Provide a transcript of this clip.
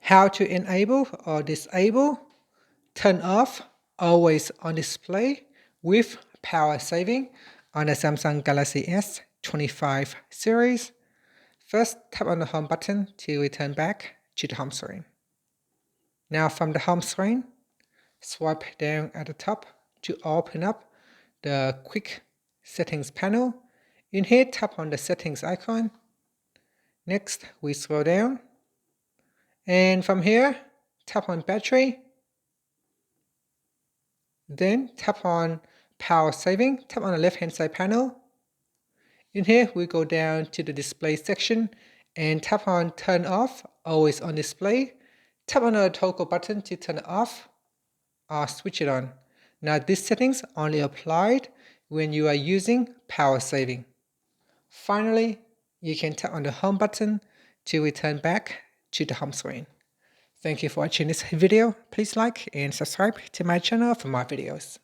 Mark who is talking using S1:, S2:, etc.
S1: How to enable or disable turn off always on display with power saving on the Samsung Galaxy S25 series. First, tap on the home button to return back to the home screen. Now from the home screen, swipe down at the top to open up the quick settings panel. In here, tap on the settings icon. Next, we scroll down. And from here, tap on battery. Then tap on power saving. Tap on the left hand side panel. In here, we go down to the display section and tap on turn off, always on display. Tap on the toggle button to turn it off or switch it on. Now these settings only applied when you are using power saving. Finally, you can tap on the home button to return back to the home screen. Thank you for watching this video. Please like and subscribe to my channel for more videos.